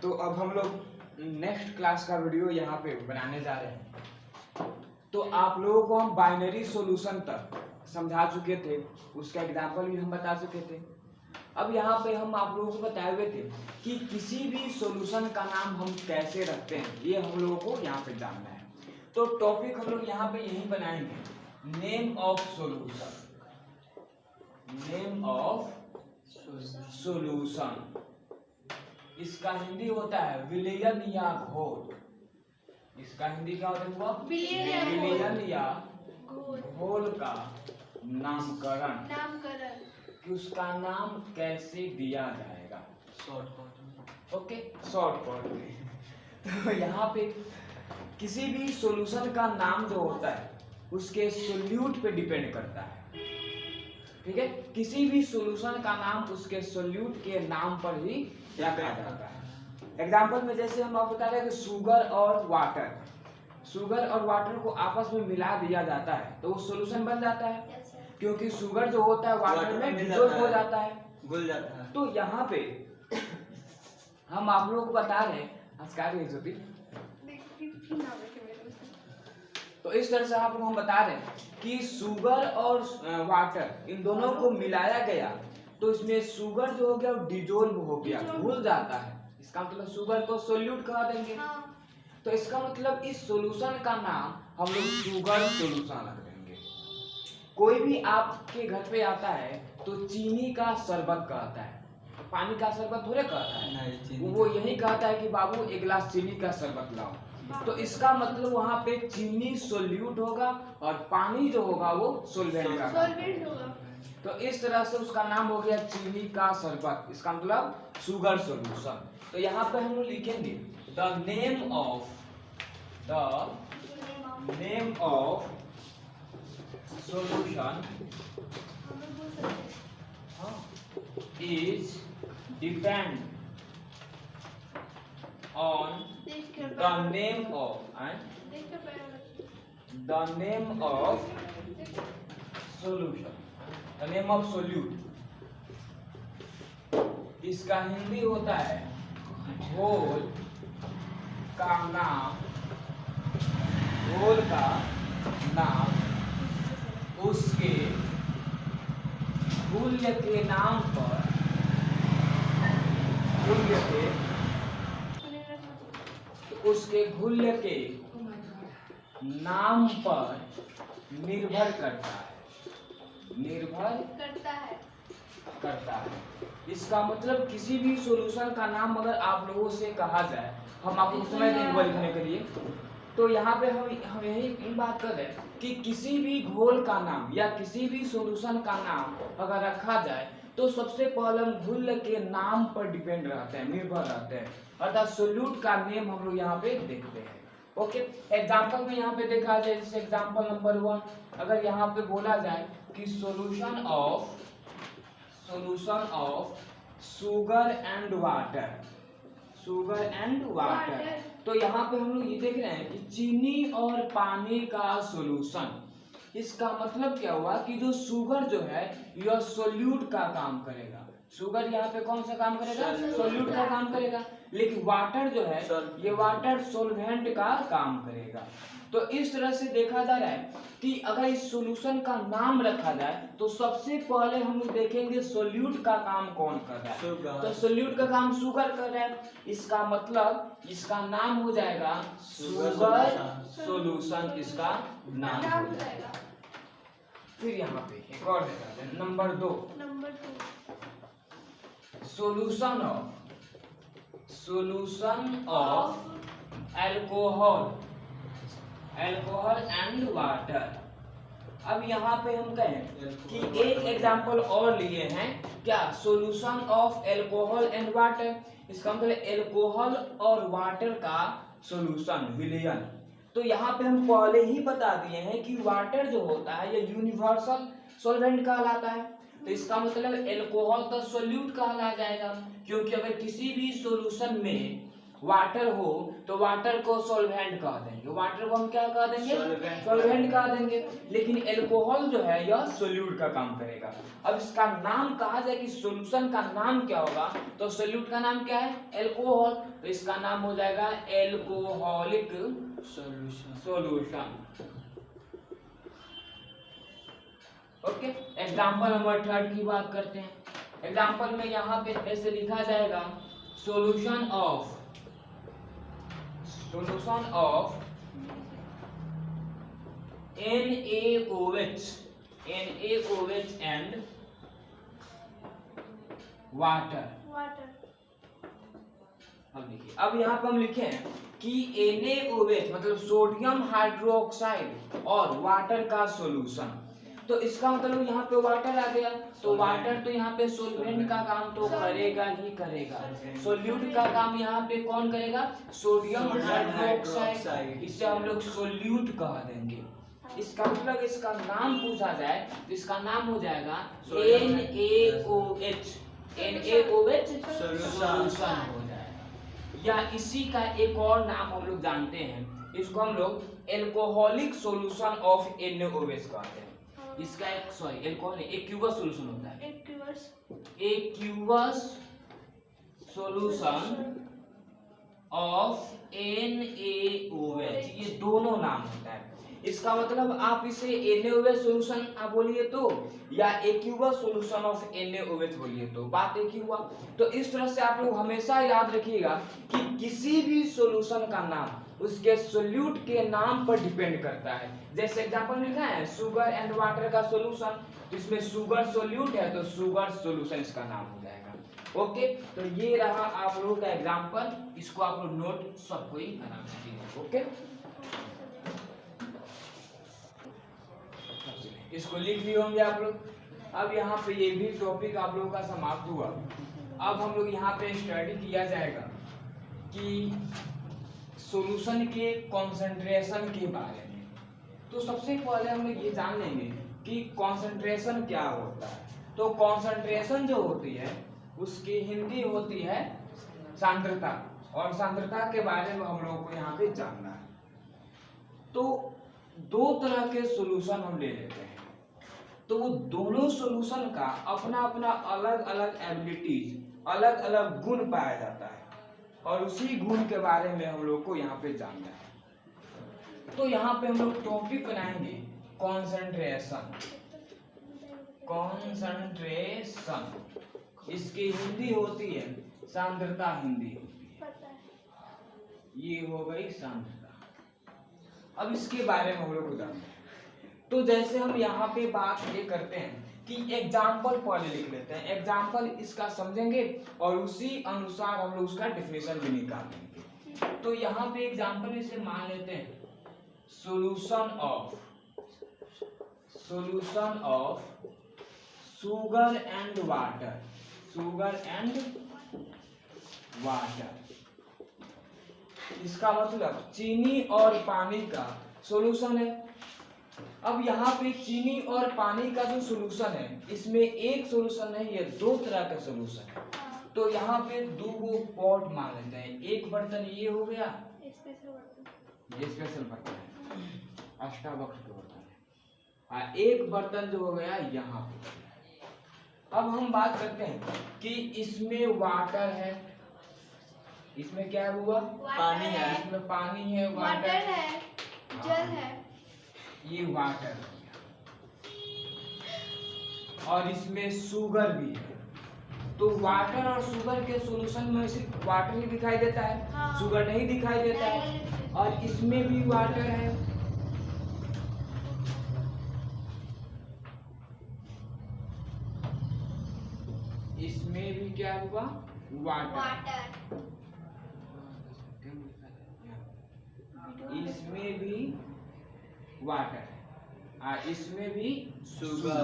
तो अब हम लोग नेक्स्ट क्लास का वीडियो यहाँ पे बनाने जा रहे हैं। तो आप लोगों को हम बाइनरी सॉल्यूशन तक समझा चुके थे, उसका एग्जांपल भी हम बता चुके थे। अब यहाँ पे हम आप लोगों को बताए हुए थे कि किसी भी सॉल्यूशन का नाम हम कैसे रखते हैं, ये हम लोगों को यहाँ पे जानना है। तो टॉपिक हम लोग यहाँ पे यही बनाएंगे, name of solution. Name of solution, इसका हिंदी होता है विलयन या घोल। इसका हिंदी क्या होता है? विलयन या घोल का नामकरण कि उसका नाम कैसे दिया जाएगा। ओके, शॉर्ट में। तो यहाँ पे किसी भी सॉल्यूशन का नाम जो होता है उसके सोल्यूट पे डिपेंड करता है। ठीक है, किसी भी सॉल्यूशन का नाम उसके सोल्यूट के नाम पर ही रखा जाता है। एग्जांपल में जैसे हम आपको बता रहे हैं कि शुगर और वाटर को आपस में मिला दिया जाता है तो वो सॉल्यूशन बन जाता है, क्योंकि शुगर जो होता है वाटर में डिसॉल्व हो जाता है, घुल जाता है। तो यहाँ पे हम आप लोगों को बता रहे हैं, तो इस तरह से आप लोग हम बता रहे हैं कि शुगर और वाटर इन दोनों को मिलाया गया तो इसमें शुगर जो हो गया वो डिजोल्व हो गया, घुल जाता है। इसका मतलब शुगर को सोल्यूट कहा देंगे। तो इसका मतलब इस सॉल्यूशन का नाम हम लोग शुगर सॉल्यूशन रख देंगे। कोई भी आपके घर पे आता है तो चीनी का शरबत कहता है, पानी का शरबत थोड़े कहता है, वो यही कहता है कि बाबू एक गिलास चीनी का शरबत लाओ। तो इसका मतलब वहाँ पे चीनी सोल्यूट होगा और पानी जो होगा वो सोलवेंट का होगा। तो इस तरह से उसका नाम हो गया चीनी का शरबत, इसका मतलब शुगर सॉल्यूशन। तो यहाँ पे हम लिखेंगे the name of solution is depend on the name of solution, the name of solute। इसका हिंदी होता है घोल का नाम, उसके घुल्य के नाम पर, उसके घुल्य के नाम पर निर्भर करता है। इसका मतलब किसी भी सॉल्यूशन का नाम अगर आप लोगों से कहा जाए, हम आपको समय देंगे लिखने के लिए, तो यहाँ पे हम यही बात कर रहे हैं कि किसी भी घोल का नाम या किसी भी सॉल्यूशन का नाम अगर रखा जाए तो सबसे पहले हम घुल्य के नाम पर डिपेंड रहते हैं, निर्भर रहते हैं, अर्थात सोल्यूट का नेम हम लोग यहाँ पे देखते हैं। ओके, एग्जाम्पल में यहाँ पे देखा जाए, जैसे एग्जाम्पल नंबर 1, अगर यहाँ पे बोला जाए कि solution of sugar and water, तो यहाँ पे हम लोग ये देख रहे हैं कि चीनी और पानी का सॉल्यूशन। इसका मतलब क्या हुआ कि जो शुगर जो है यह सोल्यूट का काम करेगा। शुगर यहाँ पे कौन सा काम करेगा? सोल्यूट का काम करेगा। लेकिन वाटर जो है ये वाटर सोलवेंट का काम करेगा। तो इस तरह से देखा जा रहा है कि अगर इस सॉल्यूशन का नाम रखा जाए तो सबसे पहले हम लोग देखेंगे सोल्यूट का काम कौन कर रहा है। तो सोल्यूट का काम शुगर कर रहा है, इसका मतलब इसका नाम हो जाएगा शुगर सॉल्यूशन, इसका नाम हो जाएगा। फिर यहाँ पे एक और देखा जाए, number 2, solution of alcohol and water. अब यहाँ पे हम कहें कि एक एग्जांपल और लिए हैं, क्या? Solution of alcohol and water. इसका मतलब अल्कोहल और वाटर का सॉल्यूशन विलयन। तो यहाँ पे हम पहले ही बता दिए हैं कि वाटर जो होता है ये यूनिवर्सल सॉल्वेंट कहलाता है, तो इसका मतलब अल्कोहल का सोल्यूट कहला जाएगा, क्योंकि अगर किसी भी सॉल्यूशन में वाटर हो तो वाटर को सॉल्वेंट कह देंगे, वाटर को हम क्या कह देंगे, सॉल्वेंट कह देंगे। लेकिन एल्कोहल जो है यह सोल्यूट का काम करेगा। अब इसका नाम कहा जाए कि सॉल्यूशन का नाम क्या होगा, तो सोल्यूट का नाम क्या है, एल्कोहल, तो इसका नाम हो जाएगा alcoholic solution. Okay, example number 3 की बात करते हैं। एग्जाम्पल में यहाँ पे ऐसे लिखा जाएगा solution of NaOH and water। अब देखिए, अब यहाँ पे हम लिखे हैं कि NaOH मतलब सोडियम हाइड्रोक्साइड और वाटर का सॉल्यूशन, तो इसका मतलब यहाँ पे वाटर आ गया, तो वाटर तो यहाँ पे सोल्वेंट का काम तो करेगा ही करेगा। सोल्यूट का काम यहाँ पे कौन करेगा, सोडियम हाइड्रोक्साइड, इसे हम लोग सोल्यूट कह देंगे। इसका मतलब इसका नाम पूछा जाए तो इसका नाम हो जाएगा NaOH सॉल्यूशन हो जाएगा। या इसी का एक और नाम हम लोग जानते हैं, इसको हम लोग एल्कोहलिक सॉल्यूशन ऑफ NaOH कहते हैं। इसका एक एल्कोहल एक्यूवस सॉल्यूशन होता है, एक्यूवस सॉल्यूशन ऑफ NaOH, ये दोनों नाम होता है। इसका मतलब आप इसे NaOH सॉल्यूशन आप बोलिए तो, या एक्यूवस सॉल्यूशन ऑफ NaOH बोलिए तो, बात एक ही हुआ। तो इस तरह से आप लोग हमेशा याद रखिएगा कि किसी भी सॉल्यूशन का नाम उसके सोल्यूट के नाम पर डिपेंड करता है। जैसे एग्जांपल लिखा है शुगर एंड वाटर का सॉल्यूशन, तो इसमें शुगर सोल्यूट है तो शुगर सॉल्यूशन इसका नाम हो जाएगा। ओके, तो ये रहा आप लोगों का एग्जांपल, इसको आप लोग नोट सबको ही आराम से कीजिए। ओके, इसको लिख लिए होंगे आप लोग। अब यहाँ पे ये भी टॉपिक आप लोगों का समाप्त हुआ। अब हम लोग यहाँ पे स्टडी किया जाएगा कि सॉल्यूशन के कॉन्सेंट्रेशन के बारे में। तो सबसे पहले हम लोग ये जान लेंगे कि कॉन्सेंट्रेशन क्या होता है। तो कॉन्सेंट्रेशन जो होती है उसकी हिंदी होती है सांद्रता, और सांद्रता के बारे में हम लोगों को यहाँ पे जानना है। तो दो तरह के सॉल्यूशन हम ले लेते हैं, तो वो दोनों सॉल्यूशन का अपना अपना अलग अलग एबिलिटीज, अलग अलग गुण पाया जाता है, और उसी गुण के बारे में हम लोग को यहाँ पे जानना है। तो यहाँ पे हम लोग टॉपिक बनाएंगे कॉन्सेंट्रेशन। कॉन्सेंट्रेशन इसकी हिंदी होती है सांद्रता, हिंदी होती है, ये हो गई सांद्रता। अब इसके बारे में हम लोग को जानना है। तो जैसे हम यहाँ पे बात ये करते हैं कि एग्जाम्पल पहले लिख लेते हैं, एग्जाम्पल इसका समझेंगे और उसी अनुसार हम लोग उसका डेफिनेशन भी निकाल लेंगे। तो यहाँ पे एग्जाम्पल इसे मान लेते हैं solution of sugar and water, sugar and water. इसका मतलब चीनी और पानी का सॉल्यूशन है। अब यहाँ पे चीनी और पानी का जो सॉल्यूशन है, इसमें एक सॉल्यूशन नहीं है, दो तरह का सॉल्यूशन है। तो यहाँ पे दो पॉट मान लेते हैं, एक बर्तन ये हो गया, ये स्पेशल बर्तन है, अष्टावक्र का बर्तन है, एक बर्तन जो हो गया यहाँ पे। अब हम बात करते हैं कि इसमें वाटर है, इसमें क्या हुआ, पानी है, इसमें पानी है, वाटर है, जल है, ये वाटर हो गया, और इसमें शुगर भी है। तो वाटर और शुगर के सॉल्यूशन में सिर्फ वाटर ही दिखाई देता है, हाँ। शुगर नहीं दिखाई देता है, और इसमें भी वाटर है, इसमें भी क्या हुआ, वाटर। इसमें भी वाटर है, इसमें भी शुगर।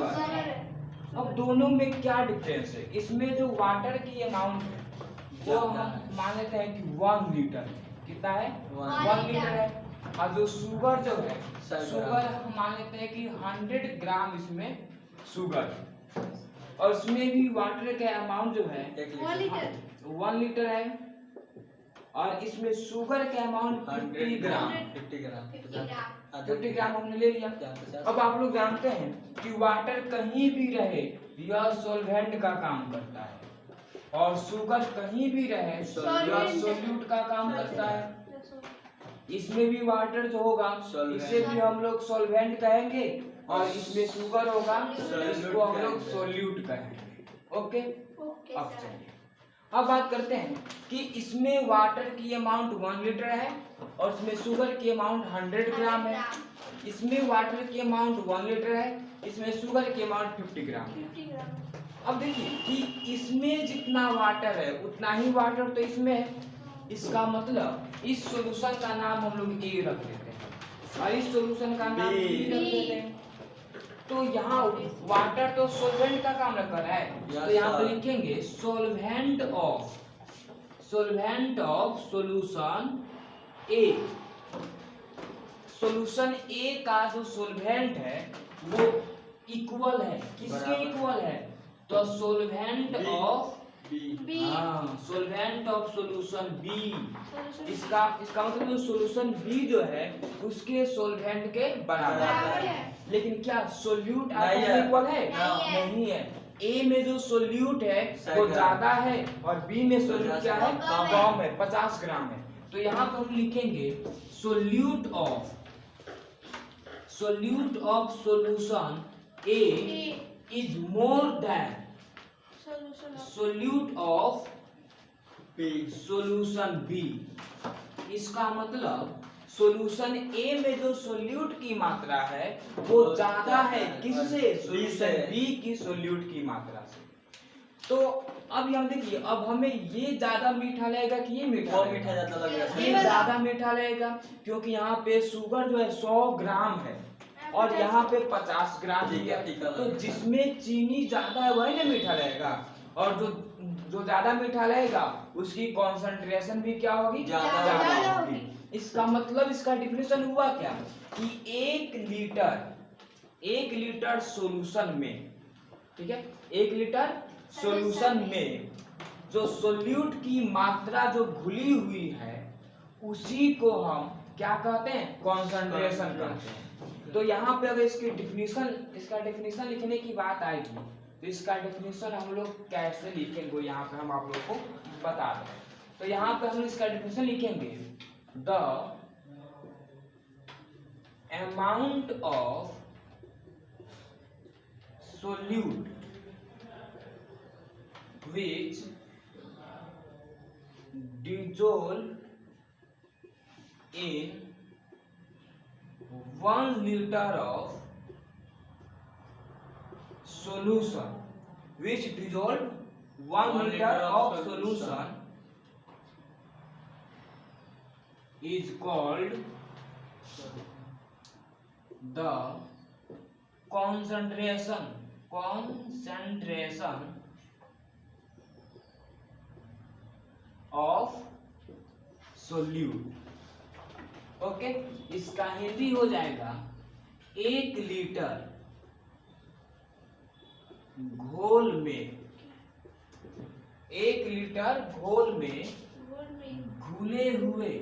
अब दोनों में क्या डिफरेंस है, इसमें जो वाटर की अमाउंट है वो हम मान लेते हैं कि 1 लीटर, कितना है, 1 लीटर है, और जो शुगर जो है, शुगर हम मान लेते हैं कि 100 ग्राम इसमें शुगर, और इसमें भी वाटर का अमाउंट जो है 1 लीटर है। और इसमें शुगर का अमाउंट 50 ग्राम। 50 ग्राम हमने ले लिया। अब आप लोग जानते हैं कि वाटर कहीं भी रहे यह सॉल्वेंट का काम करता है, और शुगर कहीं भी रहे यह सोल्यूट का काम करता है। इसमें भी वाटर जो होगा इसे भी हम लोग सॉल्वेंट कहेंगे, और इसमें शुगर होगा इसको हम लोग सोल्यूट कहेंगे। ओके, अब चलिए अब बात करते हैं कि इसमें वाटर की अमाउंट 1 लीटर है और इसमें शुगर की अमाउंट 100 ग्राम है। इसमें वाटर की अमाउंट 1 लीटर है, इसमें शुगर की अमाउंट 50 ग्राम है। अब देखिए कि इसमें जितना वाटर है उतना ही वाटर तो इसमें है। इसका मतलब इस सॉल्यूशन का नाम हम लोग ए रख देते हैं और इस सॉल्यूशन का नाम बी रख देते हैं। तो यहाँ वाटर तो सॉल्वेंट का काम कर रहा है, तो यहाँ पे लिखेंगे solvent of solution a. Solution a का जो सॉल्वेंट है वो इक्वल है, किसके इक्वल है? तो solvent of B. Solvent of solution B. इसका मतलब जो सॉल्यूशन बी जो है उसके सॉल्वेंट के बराबर है। लेकिन क्या सोल्यूट आपस में इक्वल है? नहीं है। ए में जो सोल्यूट है वो ज्यादा है और बी में सोल्यूट क्या है? कम है, 50 ग्राम है। तो यहाँ पर हम लिखेंगे solute of solution A is more than solute of solution B. इसका मतलब सॉल्यूशन ए में जो सोल्यूट की मात्रा है वो ज्यादा है किससे? सॉल्यूशन बी की सोल्यूट की मात्रा से। तो अब हम देखिए, अब हमें ये ज्यादा मीठा लगेगा कि ये मीठा ज्यादा लगेगा? ये ज्यादा मीठा लगेगा, क्योंकि यहाँ पे शुगर जो है 100 ग्राम है और यहाँ पे 50 ग्राम है। तो जिसमें चीनी ज्यादा है वही ना मीठा लगेगा, और जो ज्यादा मीठा लगेगा उसकी कॉन्सेंट्रेशन भी क्या होगी? ज्यादा होगी। इसका मतलब इसका डिफिनेशन हुआ क्या कि 1 लीटर सॉल्यूशन में, ठीक है, 1 लीटर सॉल्यूशन में जो सोल्यूट की मात्रा जो घुली हुई है उसी को हम क्या कहते हैं? कॉन्सेंट्रेशन कहते हैं। तो यहाँ पे अगर इसका डिफिनेशन लिखने की बात आएगी तो इसका डिफिनेशन हम लोग कैसे लिखेंगे यहाँ पे हम आप लोग को बता दें। तो यहाँ पे हम इसका डिफिनेशन लिखेंगे the amount of solute which dissolve in 1 liter of solution, which dissolve 1 liter of solution is called the concentration of solute. Okay, इसका हिंदी हो जाएगा 1 लीटर घोल में, 1 लीटर घोल में घुले हुए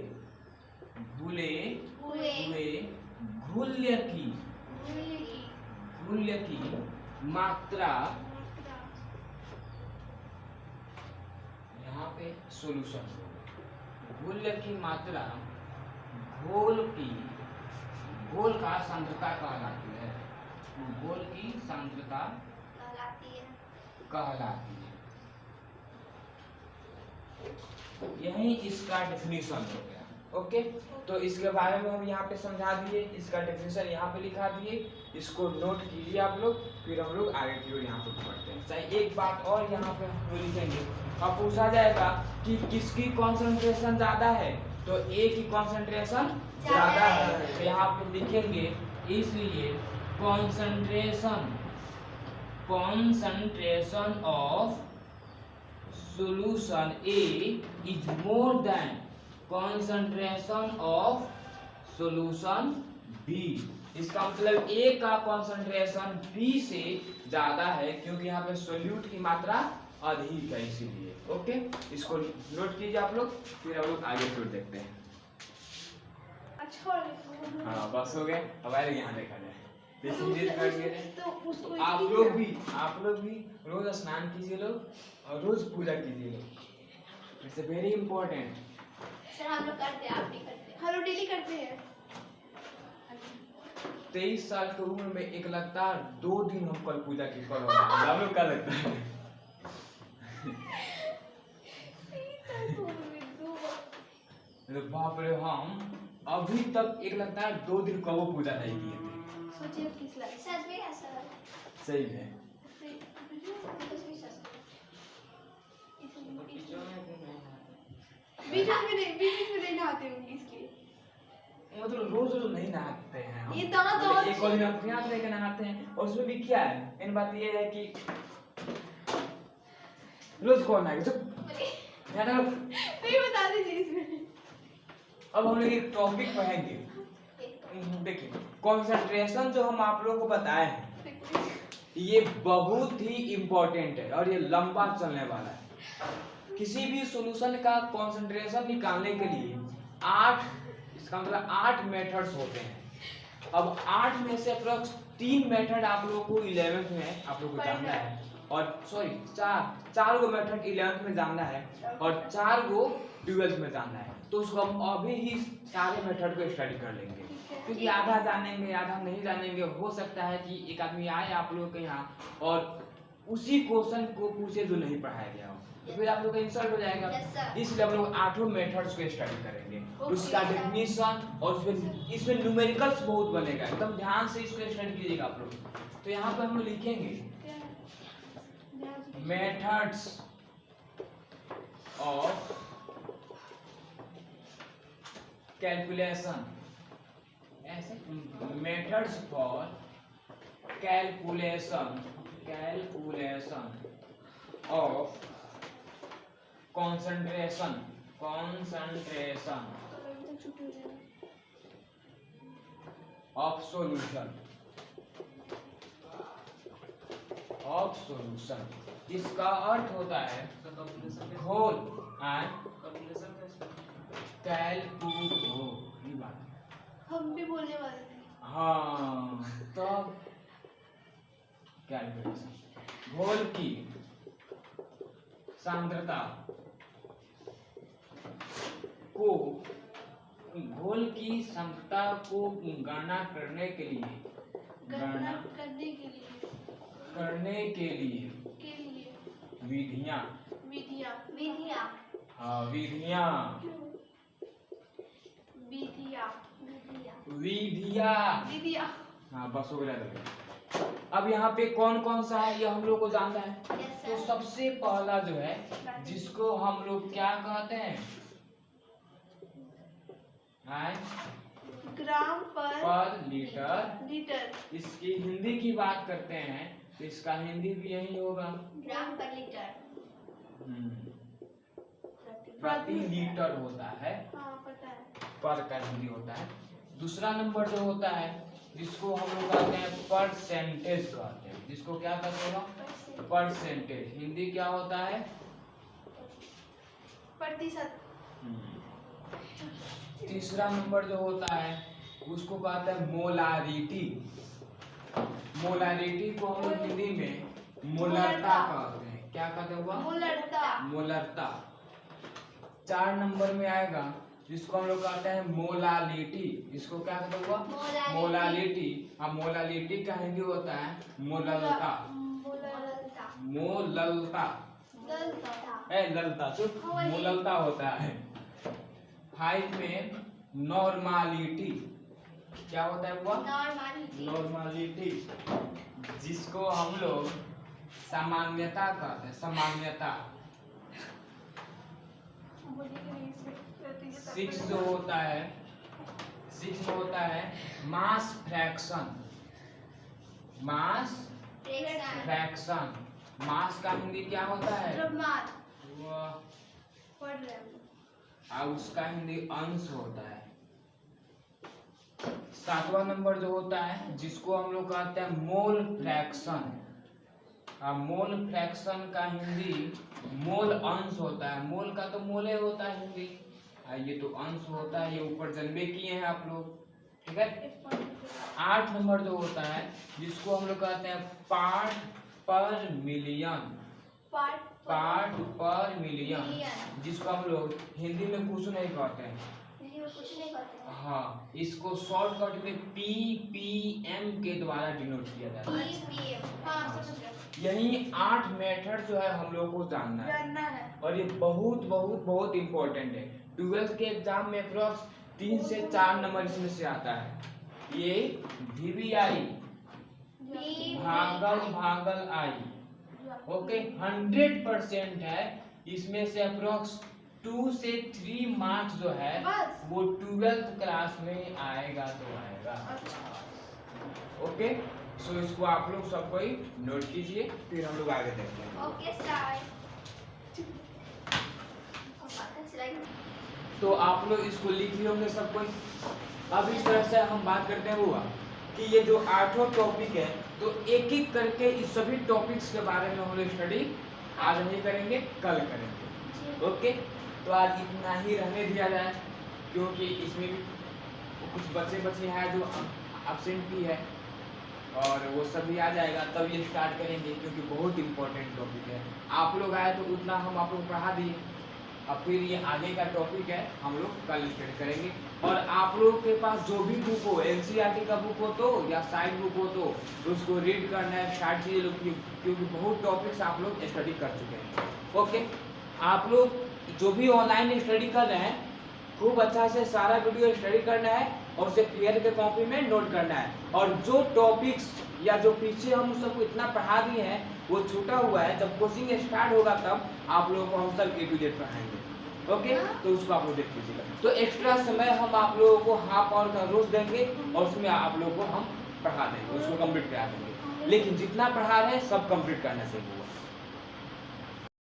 घुल्य की मात्रा, यहाँ पे सॉल्यूशन, घुल्य की मात्रा घोल का सांद्रता कहलाती है। घोल की सांद्रता कहलाती है। यही इसका डिफिनीशन हो गया। ओके, तो इसके बारे में हम यहाँ पे समझा दिए, इसका डेफिनेशन यहाँ पे लिखा दिए, इसको नोट कीजिए आप लोग, फिर हम लोग आगे की ओर यहाँ पे पढ़ते हैं। सही, एक बात और यहाँ पे हम लिखेंगे, अब पूछा जाएगा कि किसकी कॉन्सेंट्रेशन ज्यादा है, तो ए की कॉन्सेंट्रेशन ज्यादा है, तो यहाँ पे लिखेंगे इसलिए concentration of solution A is more than concentration of solution B. इसका मतलब ए का कॉन्सेंट्रेशन बी से ज्यादा है, क्योंकि यहाँ पे सोल्यूट की मात्रा अधिक है इसीलिए। ओके, इसको नोट कीजिए आप लोग, फिर हम लोग आगे फिर देखते हैं। अच्छा हाँ बस हो गया, अब आए यहाँ देखा जाए। तो उसको तो आप लोग भी रोज स्नान कीजिए लोग और रोज पूजा कीजिए लोग। It's very important. सर हम लोग करते हैं, आप नहीं करते? हम लोग डेली करते हैं। 23 साल की उम्र में एक लगातार 2 दिन हम कल पूजा की कर रहे हैं। आप लोग क्या लगता है? बाप रे, हम अभी तक एक लगातार 2 दिन कबो पूजा नहीं किए थे। सोचिए किस लायक सच में है सर। सही है। बीच में नहीं नहाते होंगे इसलिए। मतलब रोज रोज नहीं नहाते हैं हम। ये दांत और एक और दिन अपने आप लेकर नहाते हैं, और उसमें भी क्या है, इन बात ये है कि रोज कौन नहाएगा? चुप यार। नहीं बता दीजिए इसमें। अब हम लोग एक टॉपिक पढ़ेंगे। देखिए, कंसंट्रेशन जो हम आप लोगों को बताए हैं, ये बहुत ही इम्पोर्टेंट है और ये लंबा चलने वाला है। किसी भी सॉल्यूशन का कंसंट्रेशन निकालने के लिए 8 मेथड्स होते हैं। अब 8 में से अप्रोक्स 3 मेथड आप लोगों को 11th में आप लोगों को जानना है, और सॉरी 4 गो मेथड 11th में जानना है और 4 गो 12th में जानना है। तो उसको हम अभी ही सारे मेथड को स्टडी कर लेंगे, क्योंकि आधा जानेंगे आधा नहीं जानेंगे। हो सकता है कि एक आदमी आए आप लोगों के यहाँ और उसी क्वेश्चन को पूछे जो नहीं पढ़ाया गया हो, तो फिर आप लोग का इंसल्ट हो जाएगा। इसलिए हम लोग 8 मेथड्स को स्टडी करेंगे, उसका डेफिनेशन, और इसमें न्यूमेरिकल्स बहुत बनेगा। एकदम ध्यान से इसको स्टडी कीजिएगा आप लोग। तो यहाँ पर हम लोग लिखेंगे मेथड्स ऑफ कैलकुलेशन, ऐसे methods for calculation of concentration of solution इसका अर्थ होता है घोल एंड कैलकुलेशन। हम भी बोलने वाले थे। हाँ, तब कैलकुलेशन घोल की सांद्रता को, घोल की सांद्रता को गणना करने के लिए विधियां। हाँ बस हो गया। अब यहाँ पे कौन कौन सा है ये हम लोग को जानना है। तो सबसे पहला जो है, जिसको हम लोग क्या कहते हैं, ग्राम पर लीटर। इसकी हिंदी की बात करते हैं तो इसका हिंदी भी यही होगा, ग्राम पर लीटर। प्रति लीटर होता है। हाँ पता है। पर का हिंदी होता है। दूसरा नंबर जो होता है, जिसको हम लोग कहते हैं परसेंटेज कहते हैं, जिसको क्या कहते हैं, परसेंटेज। हिंदी क्या होता है, प्रतिशत। तीसरा नंबर जो होता है उसको कहते हैं मोलारिटी। मोलारिटी को हम लोग हिंदी में मोलरता कहते हैं। क्या कहते हैं? मोलरता। 4 नंबर में आएगा जिसको हम लोग कहते हैं मोलालिटी। इसको क्या कहते हैं? मोलालिटी। हाँ, मोलालिटी का हिंदी होता है मोललता। मोललता होता है। 5 में नॉर्मालिटी। क्या होता है वो? नॉर्मालिटी, जिसको हम लोग सामान्यता कहते हैं। सामान्यता। 6 जो होता है, 6 होता है मास फ्रैक्शन। मास का हिंदी क्या होता है? और उसका हिंदी अंश होता है। 7वां नंबर जो होता है, जिसको हम लोग कहते हैं मोल फ्रैक्शन। मोल फ्रैक्शन का हिंदी मोल अंश होता है। मोल का तो मोले होता है हिंदी, ये तो अंश होता है, ये ऊपर जन्मे किए हैं आप लोग, ठीक है। 8 नंबर जो होता है जिसको हम लोग कहते हैं पार्ट पर मिलियन, पार्ट पर मिलियन, जिसको हम लोग हिंदी में कुछ नहीं कहते हैं, हाँ, इसको शॉर्टकट में PPM के द्वारा डिनोट किया जाता है। यही 8 मेथड जो है हम लोग को जानना है और ये बहुत बहुत बहुत इम्पोर्टेंट है। 12th के एग्जाम में अप्रोक्स 3 से 4 नंबर इसमें से आता है। ये VVI भागल आई, ओके, 100% है। इसमें से अप्रोक्स 2 से 3 मार्क्स जो है वो 12th क्लास में आएगा तो आएगा। ओके, सो इसको आप लोग सब कोई नोट कीजिए, फिर हम लोग आगे देखते हैं। Okay start. तो आप लोग इसको लिख लिए होंगे सब कोई। अब इस तरह से हम बात करते हैं हुआ कि ये जो 8 टॉपिक है, तो एक एक करके इस सभी टॉपिक्स के बारे में हम लोग स्टडी आज नहीं करेंगे, कल करेंगे। ओके, तो आज इतना ही रहने दिया जाए, क्योंकि इसमें भी कुछ बच्चे हैं जो एब्सेंट भी है और वो सभी आ जाएगा तब ये स्टार्ट करेंगे, क्योंकि बहुत इंपॉर्टेंट टॉपिक है। आप लोग आए तो उतना हम आप लोग पढ़ा दिए, अब फिर ये आगे का टॉपिक है हम लोग कल स्टार्ट करेंगे। और आप लोगों के पास जो भी बुक हो, NCERT का बुक हो तो या साइड बुक हो तो उसको रीड करना है, स्टार्ट कीजिए लोग, क्योंकि बहुत टॉपिक्स आप लोग स्टडी कर चुके हैं। ओके, आप लोग जो भी ऑनलाइन स्टडी कर रहे हैं खूब अच्छा से सारा वीडियो स्टडी करना है और उसे फेयर के कॉपी में नोट करना है। और जो टॉपिक्स या जो पीछे हम सबको इतना पढ़ा दिए हैं वो छूटा हुआ है, जब कोचिंग स्टार्ट होगा तब आप लोगों को हम सब A to Z पढ़ाएंगे। ओके, तो उसको आप लोग देख लीजिएगा। तो एक्स्ट्रा समय हम आप लोगों को हाफ आवर का रोज देंगे और उसमें आप लोगों को हम पढ़ा देंगे, उसको कंप्लीट करा देंगे। लेकिन जितना पढ़ा रहे हैं सब कंप्लीट करना चाहिए।